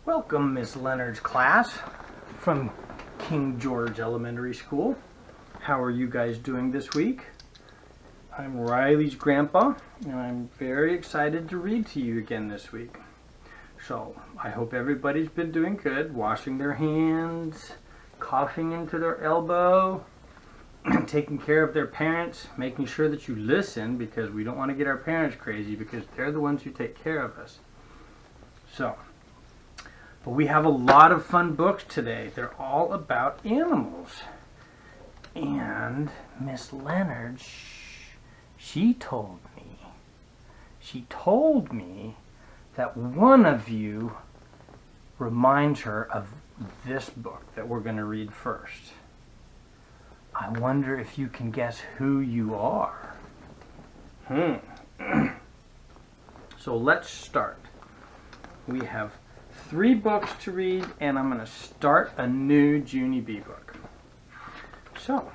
Welcome, Miss Leonard's class from King George Elementary School. How are you guys doing this week? I'm Riley's grandpa, and I'm very excited to read to you again this week. So, I hope everybody's been doing good, washing their hands, coughing into their elbow, taking care of their parents, making sure that you listen, because we don't want to get our parents crazy, because they're the ones who take care of us. But we have a lot of fun books today. They're all about animals. And Miss Leonard, she told me that one of you reminds her of this book that we're going to read first. I wonder if you can guess who you are. So let's start. We have 3 books to read, and I'm going to start a new Junie B book. So,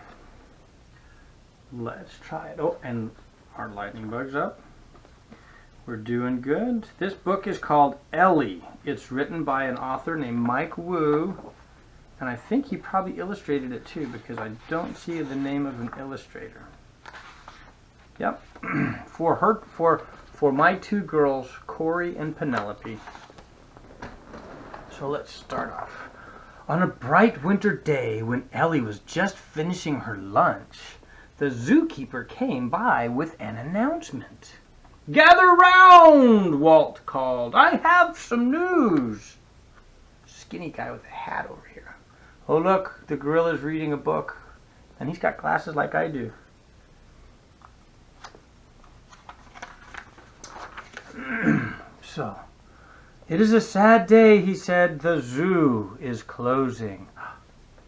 let's try it. Oh, and our lightning bug's up. We're doing good. This book is called Ellie. It's written by an author named Mike Wu, and I think he probably illustrated it too, because I don't see the name of an illustrator. Yep. For my 2 girls, Corey and Penelope. So let's start off. On a bright winter day, when Ellie was just finishing her lunch, the zookeeper came by with an announcement. "Gather round," Walt called. "I have some news." Skinny guy with a hat over here. Oh look, the gorilla's reading a book, and he's got glasses like I do. So, "It is a sad day," he said. "The zoo is closing."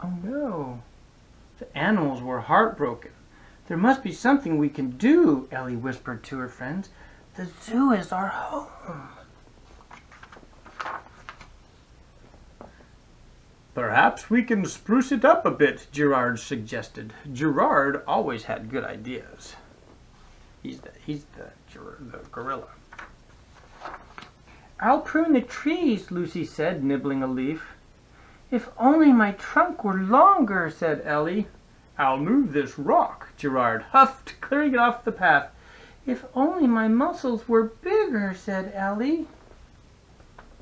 Oh no. The animals were heartbroken. "There must be something we can do," Ellie whispered to her friends. "The zoo is our home." "Perhaps we can spruce it up a bit," Gerard suggested. Gerard always had good ideas. He's the gorilla. "I'll prune the trees," Lucy said, nibbling a leaf. "If only my trunk were longer," said Ellie. "I'll move this rock," Gerard huffed, clearing it off the path. "If only my muscles were bigger," said Ellie.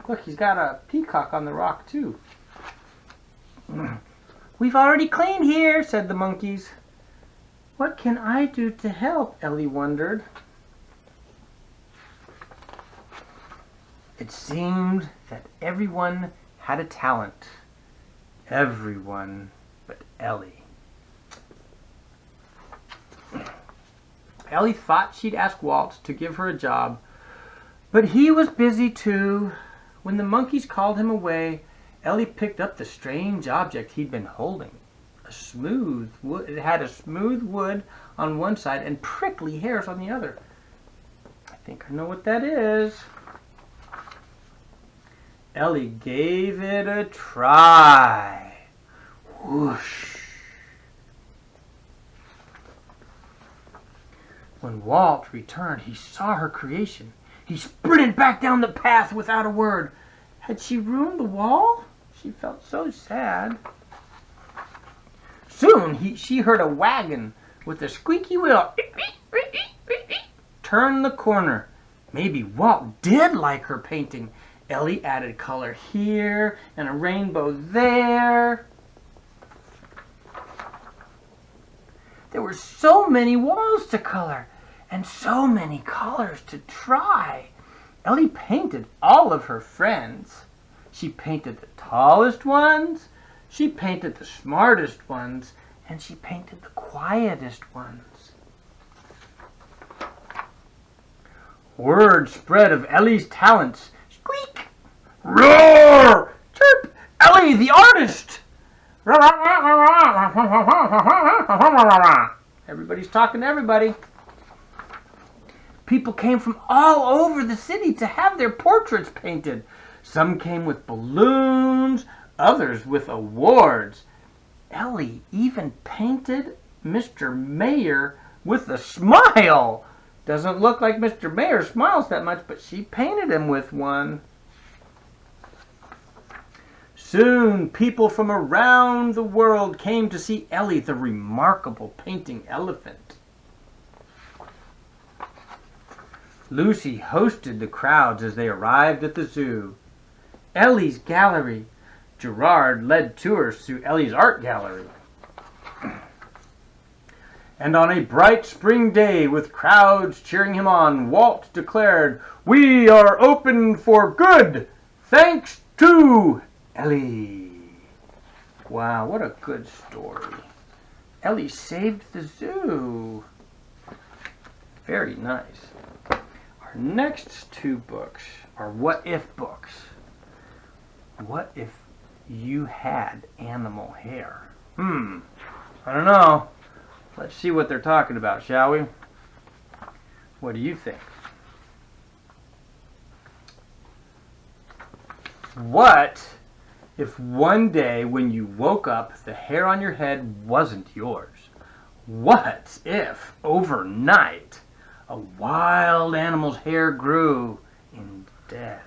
Look, he's got a peacock on the rock, too. "We've already cleaned here," said the monkeys. "What can I do to help?" Ellie wondered. It seemed that everyone had a talent. Everyone but Ellie. Ellie thought she'd ask Walt to give her a job, but he was busy too. When the monkeys called him away, Ellie picked up the strange object he'd been holding. It had a smooth wood on one side and prickly hairs on the other. "I think I know what that is." Ellie gave it a try. Whoosh. When Walt returned, he saw her creation. He sprinted back down the path without a word. Had she ruined the wall? She felt so sad. Soon she heard a wagon with a squeaky wheel turn the corner. Maybe Walt did like her painting. Ellie added color here and a rainbow there. There were so many walls to color and so many colors to try. Ellie painted all of her friends. She painted the tallest ones, she painted the smartest ones, and she painted the quietest ones. Word spread of Ellie's talents. Squeak! Roar! Chirp! Ellie, the artist! Everybody's talking to everybody. People came from all over the city to have their portraits painted. Some came with balloons, others with awards. Ellie even painted Mr. Mayor with a smile. Doesn't look like Mr. Mayor smiles that much, but she painted him with one. Soon, people from around the world came to see Ellie, the remarkable painting elephant. Lucy hosted the crowds as they arrived at the zoo. Ellie's gallery. Gerard led tours through Ellie's art gallery. And on a bright spring day, with crowds cheering him on, Walt declared, "We are open for good, thanks to Ellie." Wow, what a good story. Ellie saved the zoo. Very nice. Our next two books are what if books. What if you had animal hair? I don't know. Let's see what they're talking about, shall we? What do you think? What if one day when you woke up, the hair on your head wasn't yours? What if overnight a wild animal's hair grew instead?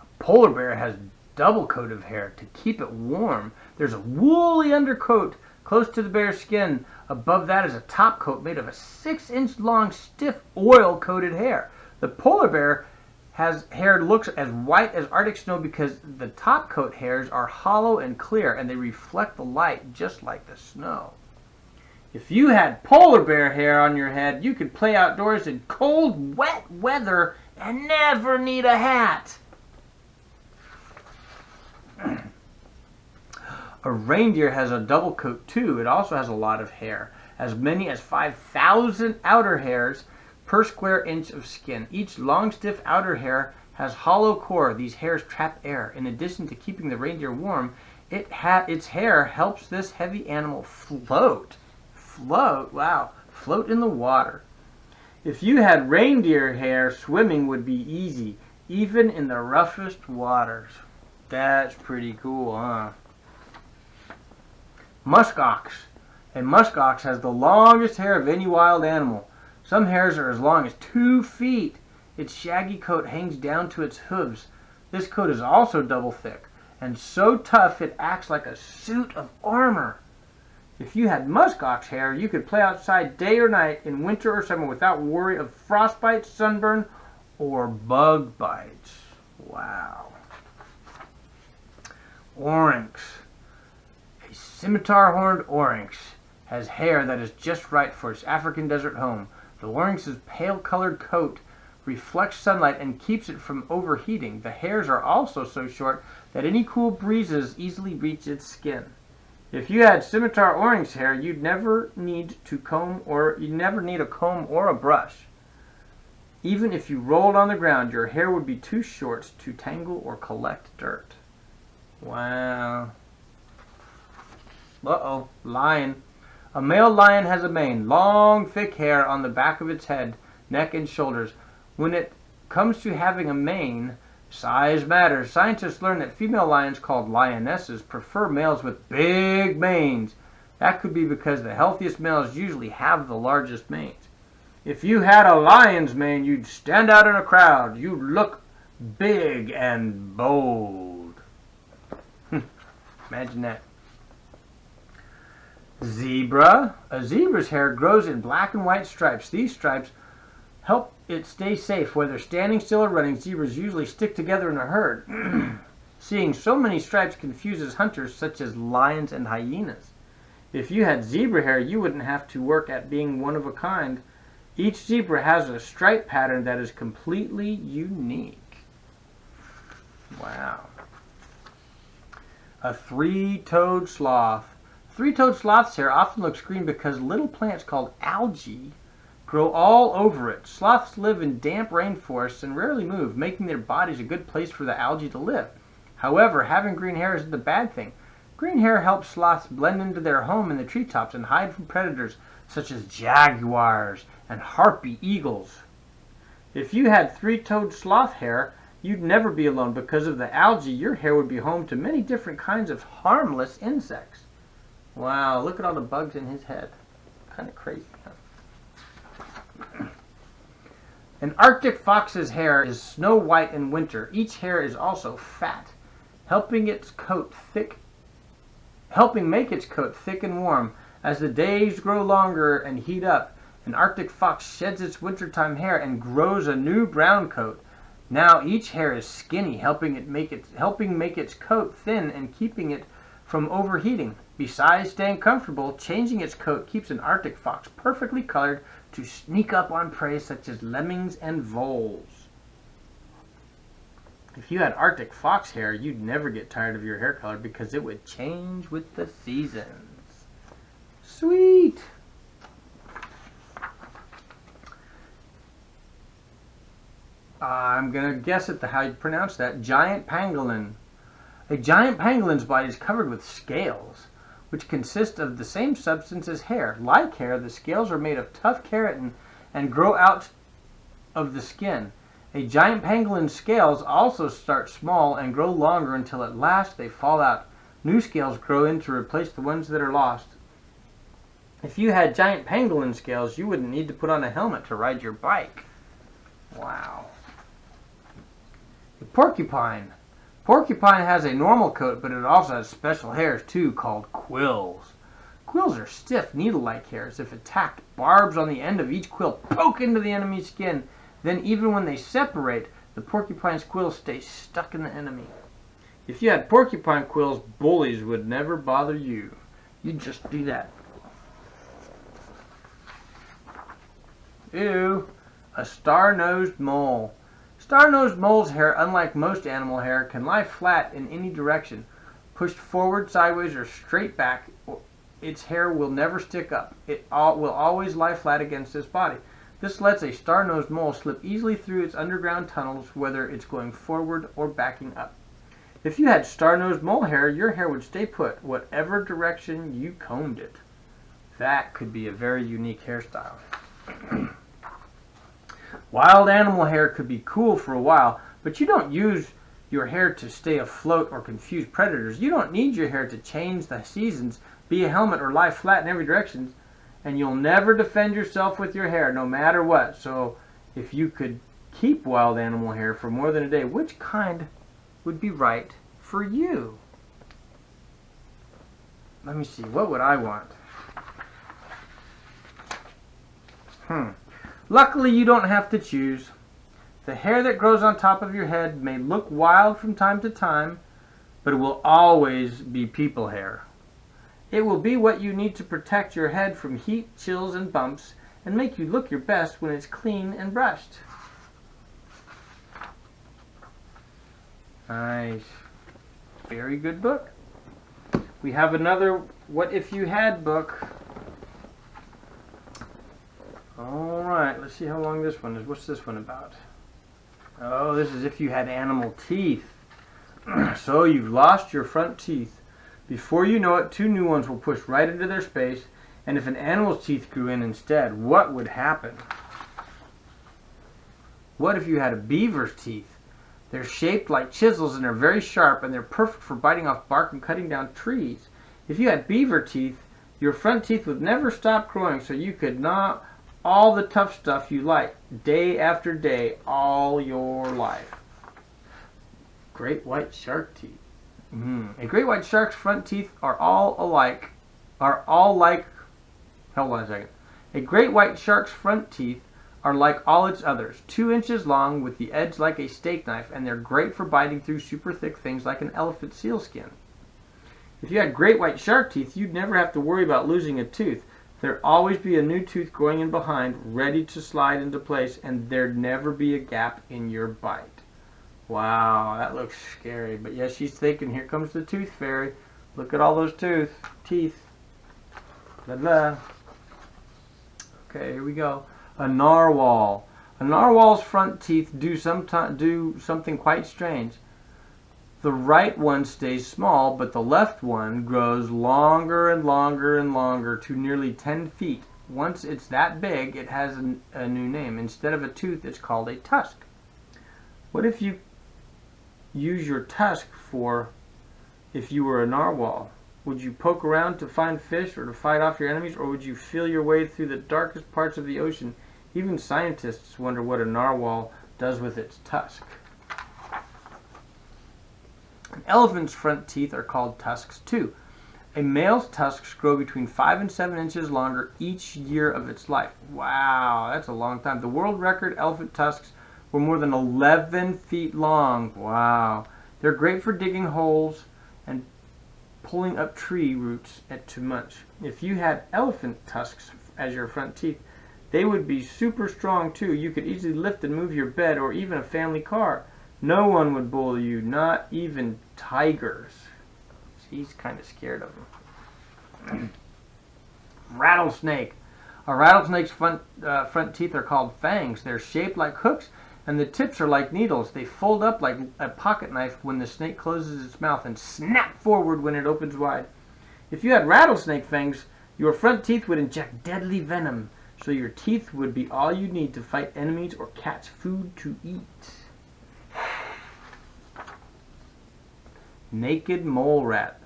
A polar bear has double coat of hair to keep it warm. There's a woolly undercoat close to the bear's skin. Above that is a top coat made of a 6-inch long stiff oil-coated hair. The polar bear has hair looks as white as Arctic snow because the top coat hairs are hollow and clear and they reflect the light just like the snow. If you had polar bear hair on your head, you could play outdoors in cold, wet weather and never need a hat. A reindeer has a double coat too. It also has a lot of hair, as many as 5,000 outer hairs per square inch of skin. Each long, stiff outer hair has hollow core. These hairs trap air. In addition to keeping the reindeer warm, its hair helps this heavy animal float. Wow, float in the water. If you had reindeer hair, swimming would be easy, even in the roughest waters. That's pretty cool, huh? Muskox. A muskox has the longest hair of any wild animal. Some hairs are as long as 2 feet. Its shaggy coat hangs down to its hooves. This coat is also double thick and so tough it acts like a suit of armor. If you had muskox hair, you could play outside day or night in winter or summer without worry of frostbite, sunburn, or bug bites. Wow. Oryx. A scimitar-horned oryx has hair that is just right for its African desert home. The oryx's pale-colored coat reflects sunlight and keeps it from overheating. The hairs are also so short that any cool breezes easily reach its skin. If you had scimitar oryx hair, you'd never need a comb or a brush. Even if you rolled on the ground, your hair would be too short to tangle or collect dirt. Wow. Uh-oh, lion. A male lion has a mane, long, thick hair on the back of its head, neck, and shoulders. When it comes to having a mane, size matters. Scientists learn that female lions, called lionesses, prefer males with big manes. That could be because the healthiest males usually have the largest manes. If you had a lion's mane, you'd stand out in a crowd. You'd look big and bold. Imagine that. Zebra. A zebra's hair grows in black and white stripes. These stripes help it stay safe. Whether standing still or running, zebras usually stick together in a herd. Seeing so many stripes confuses hunters such as lions and hyenas. If you had zebra hair, you wouldn't have to work at being one of a kind. Each zebra has a stripe pattern that is completely unique. Wow. A three-toed sloth. Three-toed sloth's hair often looks green because little plants called algae grow all over it. Sloths live in damp rainforests and rarely move, making their bodies a good place for the algae to live. However, having green hair isn't the bad thing. Green hair helps sloths blend into their home in the treetops and hide from predators such as jaguars and harpy eagles. If you had three-toed sloth hair, you'd never be alone. Because of the algae, your hair would be home to many different kinds of harmless insects. Wow, look at all the bugs in his head. Kind of crazy, huh? An Arctic fox's hair is snow white in winter. Each hair is also fat, helping make its coat thick and warm. As the days grow longer and heat up, an Arctic fox sheds its wintertime hair and grows a new brown coat. Now each hair is skinny, helping make its coat thin and keeping it from overheating. Besides staying comfortable, changing its coat keeps an Arctic fox perfectly colored to sneak up on prey such as lemmings and voles. If you had Arctic fox hair, you'd never get tired of your hair color because it would change with the seasons. Sweet! I'm going to guess at how you pronounce that. Giant pangolin. A giant pangolin's body is covered with scales, which consist of the same substance as hair. Like hair, the scales are made of tough keratin and grow out of the skin. A giant pangolin's scales also start small and grow longer until at last they fall out. New scales grow in to replace the ones that are lost. If you had giant pangolin scales, you wouldn't need to put on a helmet to ride your bike. Wow. A porcupine. Porcupine has a normal coat, but it also has special hairs too, called quills. Quills are stiff, needle-like hairs. If attacked, barbs on the end of each quill poke into the enemy's skin. Then even when they separate, the porcupine's quills stay stuck in the enemy. If you had porcupine quills, bullies would never bother you. You'd just do that. Ew. A star-nosed mole. Star-nosed mole's hair, unlike most animal hair, can lie flat in any direction. Pushed forward, sideways, or straight back, its hair will never stick up. It will always lie flat against its body. This lets a star-nosed mole slip easily through its underground tunnels, whether it's going forward or backing up. If you had star-nosed mole hair, your hair would stay put, whatever direction you combed it. That could be a very unique hairstyle. Wild animal hair could be cool for a while, but you don't use your hair to stay afloat or confuse predators. You don't need your hair to change the seasons, be a helmet, or lie flat in every direction, and you'll never defend yourself with your hair, no matter what. So, if you could keep wild animal hair for more than a day, which kind would be right for you? Let me see, what would I want? Luckily, you don't have to choose. The hair that grows on top of your head may look wild from time to time, but it will always be people hair. It will be what you need to protect your head from heat, chills, and bumps, and make you look your best when it's clean and brushed. Nice. Very good book. We have another What If You Had book. Alright, let's see how long this one is. What's this one about? Oh, this is if you had animal teeth. So you've lost your front teeth. Before you know it, 2 new ones will push right into their space, and if an animal's teeth grew in instead, what would happen? What if you had a beaver's teeth? They're shaped like chisels and are very sharp, and they're perfect for biting off bark and cutting down trees. If you had beaver teeth, your front teeth would never stop growing, so you could gnaw all the tough stuff you like, day after day, all your life. Great white shark teeth. A great white shark's front teeth are all like, hold on a second. A great white shark's front teeth are like all its others, 2 inches long with the edge like a steak knife, and they're great for biting through super thick things like an elephant seal skin. If you had great white shark teeth, you'd never have to worry about losing a tooth. There'd always be a new tooth growing in behind, ready to slide into place, and there'd never be a gap in your bite. Wow, that looks scary. But yes, she's thinking, here comes the tooth fairy. Look at all those teeth. Blah, blah. Okay, here we go. A narwhal. A narwhal's front teeth do something quite strange. The right one stays small, but the left one grows longer and longer and longer to nearly 10 feet. Once it's that big, it has a new name. Instead of a tooth, it's called a tusk. What if you use your tusk for if you were a narwhal? Would you poke around to find fish or to fight off your enemies, or would you feel your way through the darkest parts of the ocean Even scientists wonder what a narwhal does with its tusk. An elephant's front teeth are called tusks too. A male's tusks grow between 5 and 7 inches longer each year of its life. Wow, that's a long time. The world record elephant tusks were more than 11 feet long. Wow. They're great for digging holes and pulling up tree roots to munch. If you had elephant tusks as your front teeth, they would be super strong too. You could easily lift and move your bed or even a family car. No one would bully you, not even tigers. He's kind of scared of them. Rattlesnake. A rattlesnake's front teeth are called fangs. They're shaped like hooks, and the tips are like needles. They fold up like a pocket knife when the snake closes its mouth and snap forward when it opens wide. If you had rattlesnake fangs, your front teeth would inject deadly venom, so your teeth would be all you need to fight enemies or catch food to eat. Naked mole rat.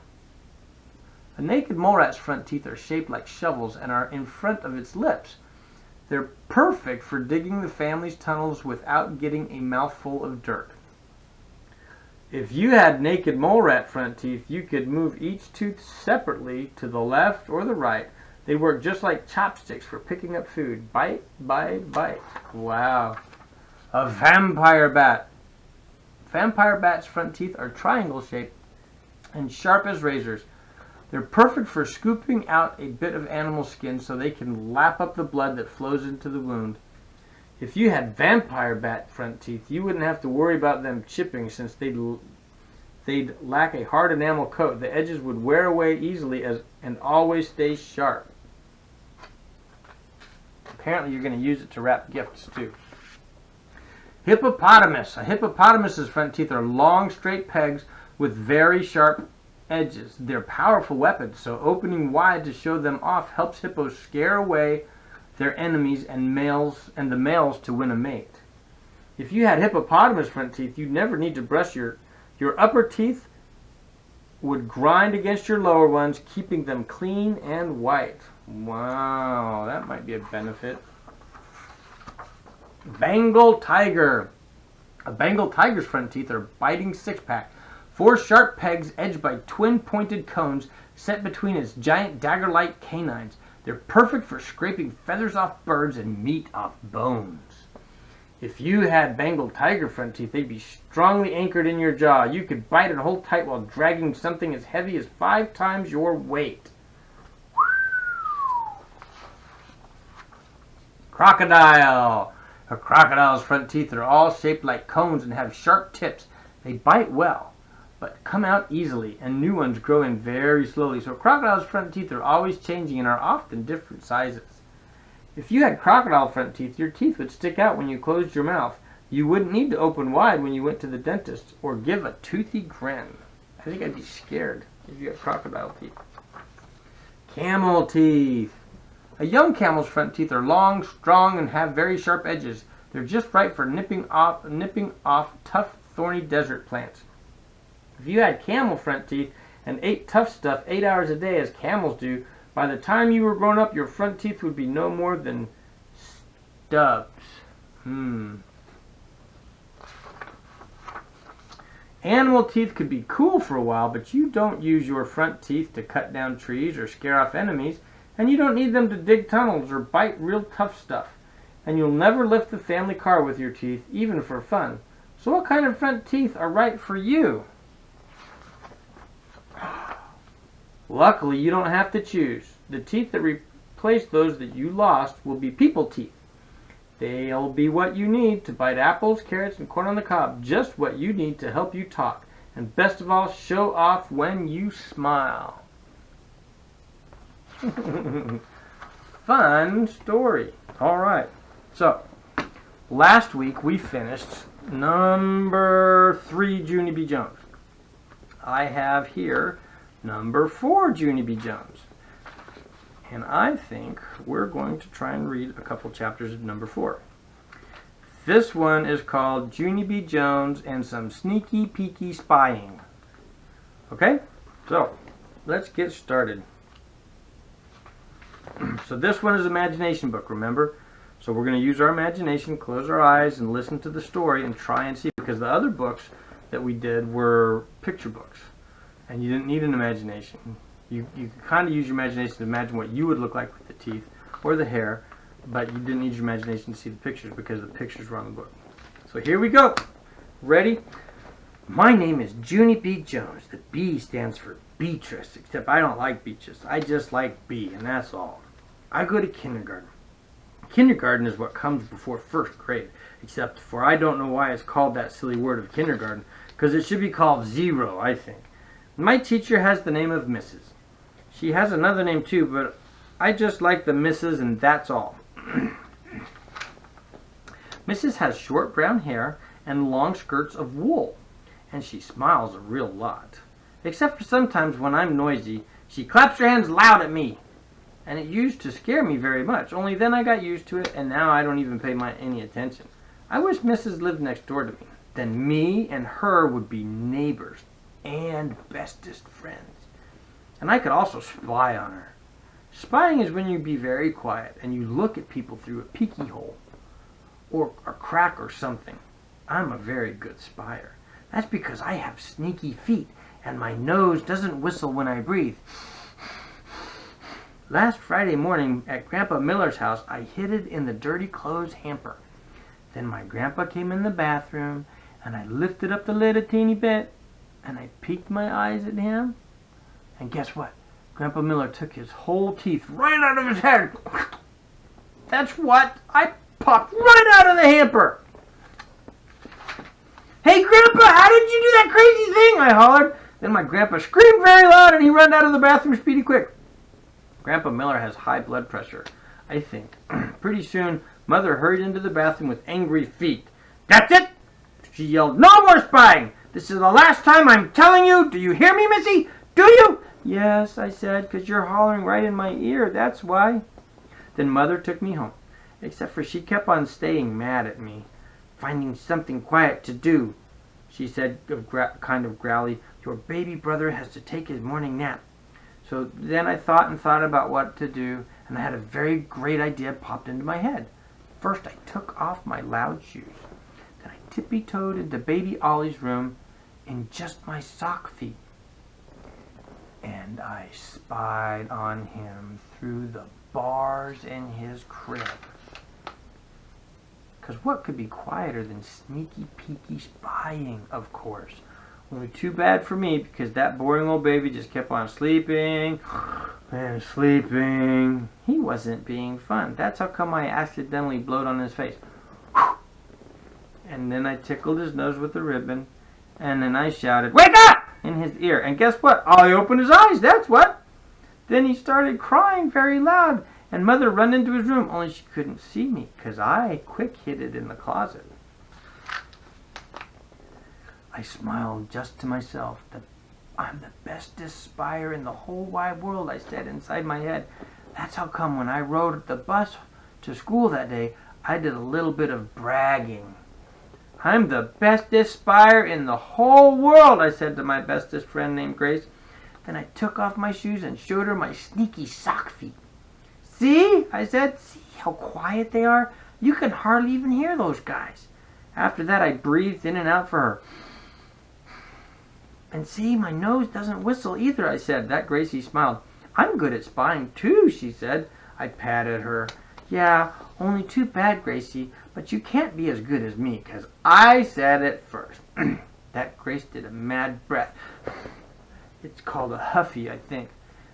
A naked mole rat's front teeth are shaped like shovels and are in front of its lips. They're perfect for digging the family's tunnels without getting a mouthful of dirt. If you had naked mole rat front teeth, you could move each tooth separately to the left or the right. They work just like chopsticks for picking up food. Bite by bite. Wow. A vampire bat. Vampire bats' front teeth are triangle shaped and sharp as razors. They're perfect for scooping out a bit of animal skin so they can lap up the blood that flows into the wound. If you had vampire bat front teeth, you wouldn't have to worry about them chipping since they'd lack a hard enamel coat. The edges would wear away easily and always stay sharp. Apparently you're going to use it to wrap gifts too. Hippopotamus. A hippopotamus's front teeth are long, straight pegs with very sharp edges. They're powerful weapons, so opening wide to show them off helps hippos scare away their enemies and the males to win a mate. If you had hippopotamus front teeth, you'd never need to brush your upper teeth would grind against your lower ones, keeping them clean and white. Wow, that might be a benefit. Bengal tiger. A Bengal tiger's front teeth are biting six-pack. 4 sharp pegs edged by twin pointed cones set between its giant dagger-like canines. They're perfect for scraping feathers off birds and meat off bones. If you had Bengal tiger front teeth, they'd be strongly anchored in your jaw. You could bite and hold tight while dragging something as heavy as 5 times your weight. Crocodile. A crocodile's front teeth are all shaped like cones and have sharp tips. They bite well, but come out easily, and new ones grow in very slowly. So crocodile's front teeth are always changing and are often different sizes. If you had crocodile front teeth, your teeth would stick out when you closed your mouth. You wouldn't need to open wide when you went to the dentist or give a toothy grin. I think I'd be scared if you had crocodile teeth. Camel teeth. A young camel's front teeth are long, strong, and have very sharp edges. They're just right for nipping off tough, thorny desert plants. If you had camel front teeth and ate tough stuff 8 hours a day as camels do, by the time you were grown up, your front teeth would be no more than stubs. Animal teeth could be cool for a while, but you don't use your front teeth to cut down trees or scare off enemies, and you don't need them to dig tunnels or bite real tough stuff. And you'll never lift the family car with your teeth, even for fun. So what kind of front teeth are right for you? Luckily, you don't have to choose. The teeth that replace those that you lost will be people teeth. They'll be what you need to bite apples, carrots, and corn on the cob. Just what you need to help you talk. And best of all, show off when you smile. Fun story. All right. So, last week we finished number 3 Junie B. Jones. I have here number 4 Junie B. Jones. And I think we're going to try and read a couple chapters of number 4. This one is called Junie B. Jones and Some Sneaky Peeky Spying. Okay? So, let's get started. So this one is an imagination book, remember? So we're going to use our imagination, close our eyes, and listen to the story and try and see, because the other books that we did were picture books, and you didn't need an imagination. You could kind of use your imagination to imagine what you would look like with the teeth or the hair, but you didn't need your imagination to see the pictures because the pictures were on the book. So here we go. Ready? My name is Junie B. Jones. The B stands for Beatrice, except I don't like beaches. I just like B, and that's all. I go to kindergarten. Kindergarten is what comes before first grade, except for I don't know why it's called that silly word of kindergarten, because it should be called zero, I think. My teacher has the name of Mrs. She has another name too, but I just like the Mrs. and that's all. Mrs. has short brown hair and long skirts of wool, and she smiles a real lot. Except for sometimes when I'm noisy, she claps her hands loud at me. And it used to scare me very much, only then I got used to it, and now I don't even pay any attention. I wish Mrs. lived next door to me. Then me and her would be neighbors and bestest friends. And I could also spy on her. Spying is when you be very quiet and you look at people through a peeky hole or a crack or something. I'm a very good spyer. That's because I have sneaky feet and my nose doesn't whistle when I breathe. Last Friday morning at Grandpa Miller's house, I hid it in the dirty clothes hamper. Then my grandpa came in the bathroom and I lifted up the lid a teeny bit and I peeked my eyes at him. And guess what? Grandpa Miller took his whole teeth right out of his head. That's what? I popped right out of the hamper. Hey, Grandpa, how did you do that crazy thing? I hollered. Then my grandpa screamed very loud and he ran out of the bathroom speedy quick. Grandpa Miller has high blood pressure, I think. Pretty soon, Mother hurried into the bathroom with angry feet. That's it! She yelled, no more spying! This is the last time I'm telling you! Do you hear me, Missy? Do you? Yes, I said, 'cause you're hollering right in my ear, that's why. Then Mother took me home, except for she kept on staying mad at me. Finding something quiet to do, she said, kind of growly. Your baby brother has to take his morning nap. So then I thought about what to do, and I had a very great idea popped into my head. First, I took off my loud shoes. Then I tippy-toed into baby Ollie's room in just my sock feet. And I spied on him through the bars in his crib. 'Cause what could be quieter than sneaky, peeky spying, of course. Only too bad for me, because that boring old baby just kept on sleeping and sleeping. He wasn't being fun. That's how come I accidentally blowed on his face. And then I tickled his nose with a ribbon, and then I shouted, wake up! In his ear. And guess what? Ollie opened his eyes, that's what. Then he started crying very loud, and Mother ran into his room, only she couldn't see me, 'cause I quick hid it in the closet. I smiled just to myself. I'm the bestest spyer in the whole wide world, I said inside my head. That's how come when I rode the bus to school that day, I did a little bit of bragging. I'm the bestest spyer in the whole world, I said to my bestest friend named Grace. Then I took off my shoes and showed her my sneaky sock feet. See, I said, see how quiet they are? You can hardly even hear those guys. After that, I breathed in and out for her. And see, my nose doesn't whistle either, I said. That Gracie smiled. I'm good at spying too, she said. I patted her. Yeah, only too bad, Gracie, but you can't be as good as me, 'cause I said it first. That Grace did a mad breath. It's called a huffy, I think.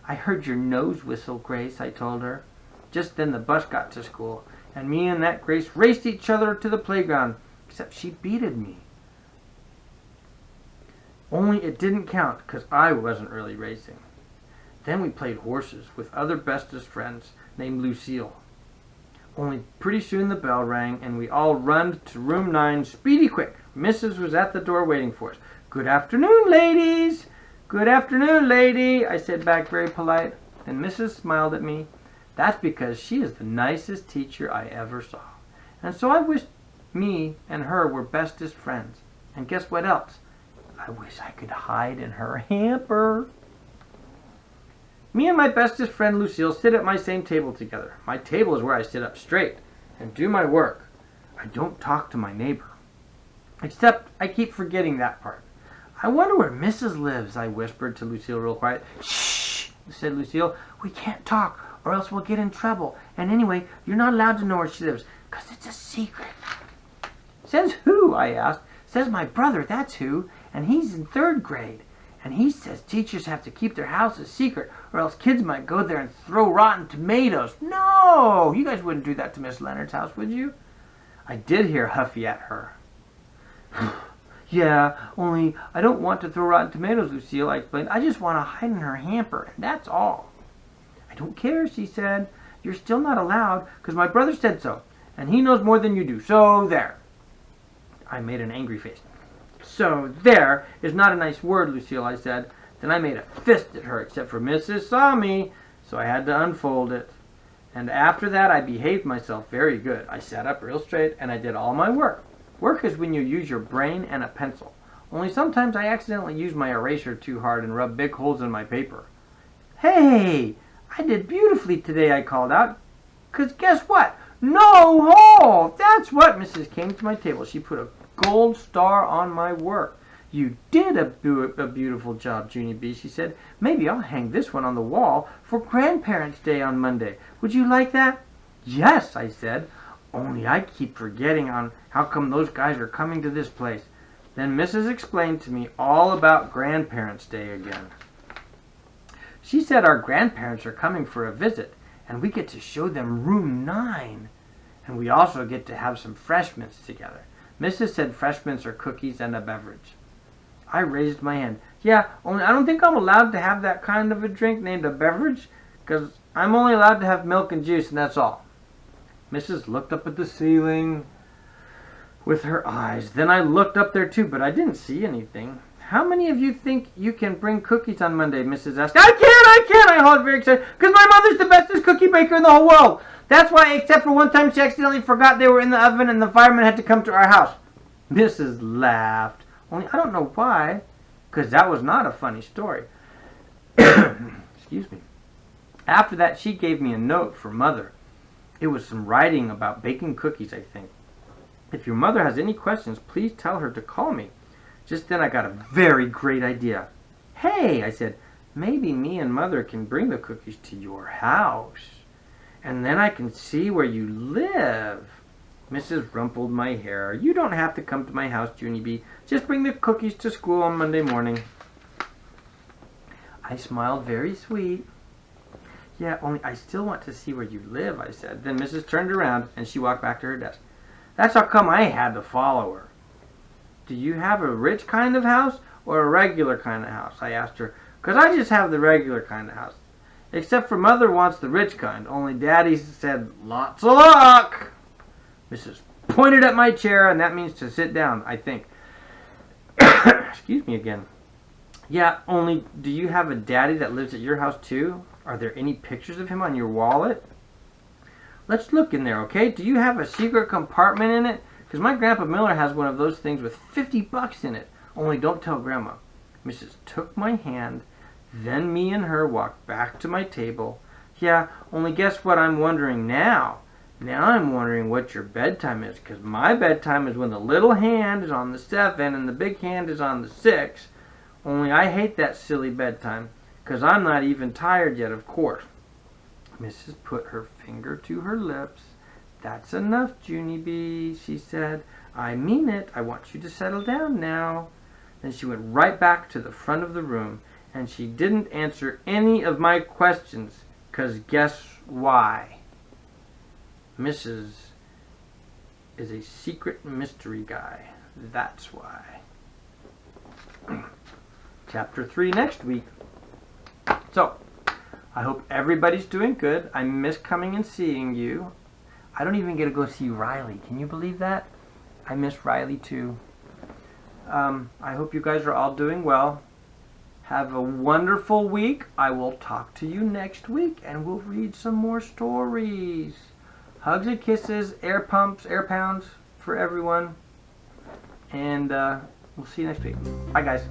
I heard your nose whistle, Grace, I told her. Just then the bus got to school, and me and that Grace raced each other to the playground, except she beated me. Only it didn't count, 'cause I wasn't really racing. Then we played horses with other bestest friends named Lucille. Only pretty soon the bell rang, and we all run to room 9 speedy quick. Mrs. was at the door waiting for us. Good afternoon, ladies. Good afternoon, lady, I said back very polite. Then Mrs. smiled at me. That's because she is the nicest teacher I ever saw. And so I wished me and her were bestest friends. And guess what else? I wish I could hide in her hamper. Me and my bestest friend Lucille sit at my same table together. My table is where I sit up straight. and do my work. I don't talk to my neighbor. Except I keep forgetting that part. I wonder where Mrs. lives, I whispered to Lucille real quiet. Shh, said Lucille. We can't talk, or else we'll get in trouble. And anyway, you're not allowed to know where she lives, 'cause it's a secret. Says who? I asked. Says my brother, that's who, and he's in 3rd grade. And he says teachers have to keep their house a secret, or else kids might go there and throw rotten tomatoes. No! You guys wouldn't do that to Miss Leonard's house, would you? I did hear Huffy at her. Yeah, only I don't want to throw rotten tomatoes, Lucille, I explained. I just want to hide in her hamper, and that's all. I don't care, she said. You're still not allowed, because my brother said so, and he knows more than you do, so there. I made an angry face. So there is not a nice word, Lucille, I said. Then I made a fist at her, except for Mrs. saw me, so I had to unfold it. And after that, I behaved myself very good. I sat up real straight, and I did all my work. Work is when you use your brain and a pencil. Only sometimes I accidentally use my eraser too hard and rub big holes in my paper. Hey, I did beautifully today, I called out. 'Cause guess what? No hole! That's what. Mrs. came to my table. She put a gold star on my work. You did a beautiful job, Junie B, she said. Maybe I'll hang this one on the wall for Grandparents' Day on Monday. Would you like that? Yes, I said. Only I keep forgetting on how come those guys are coming to this place. Then Mrs. explained to me all about Grandparents' Day again. She said our grandparents are coming for a visit, and we get to show them room 9. And we also get to have some Freshmints together. Mrs. said Freshmints are cookies and a beverage. I raised my hand. Yeah, only I don't think I'm allowed to have that kind of a drink named a beverage, 'cause I'm only allowed to have milk and juice, and that's all. Mrs. looked up at the ceiling with her eyes. Then I looked up there too, but I didn't see anything. How many of you think you can bring cookies on Monday? Mrs. asked. I can't, I hollered very excited, because my mother's the bestest cookie baker in the whole world. That's why, except for one time she accidentally forgot they were in the oven and the fireman had to come to our house. Mrs. laughed. Only I don't know why, because that was not a funny story. Excuse me. After that, she gave me a note for Mother. It was some writing about baking cookies, I think. If your mother has any questions, please tell her to call me. Just then I got a very great idea. Hey, I said, maybe me and Mother can bring the cookies to your house. And then I can see where you live. Mrs. rumpled my hair. You don't have to come to my house, Junie B. Just bring the cookies to school on Monday morning. I smiled very sweet. Yeah, only I still want to see where you live, I said. Then Mrs. turned around and she walked back to her desk. That's how come I had to follow her. Do you have a rich kind of house or a regular kind of house? I asked her. 'Cause I just have the regular kind of house. Except for Mother wants the rich kind. Only Daddy said, lots of luck. Mrs. pointed at my chair, and that means to sit down, I think. Excuse me again. Yeah, only do you have a daddy that lives at your house too? Are there any pictures of him on your wallet? Let's look in there, okay? Do you have a secret compartment in it? Because my Grandpa Miller has one of those things with $50 in it. Only don't tell Grandma. Mrs. took my hand. Then me and her walked back to my table. Yeah, only guess what I'm wondering now? Now I'm wondering what your bedtime is, because my bedtime is when the little hand is on the 7 and the big hand is on the 6. Only I hate that silly bedtime, because I'm not even tired yet, of course. Mrs. put her finger to her lips. That's enough, Junie B, she said. I mean it. I want you to settle down now. Then she went right back to the front of the room, and she didn't answer any of my questions, because guess why? Mrs. is a secret mystery guy. That's why. Chapter 3 next week. So, I hope everybody's doing good. I miss coming and seeing you. I don't even get to go see Riley. Can you believe that? I miss Riley too. I hope you guys are all doing well. Have a wonderful week. I will talk to you next week and we'll read some more stories. Hugs and kisses, air pumps, air pounds for everyone. And we'll see you next week. Bye, guys.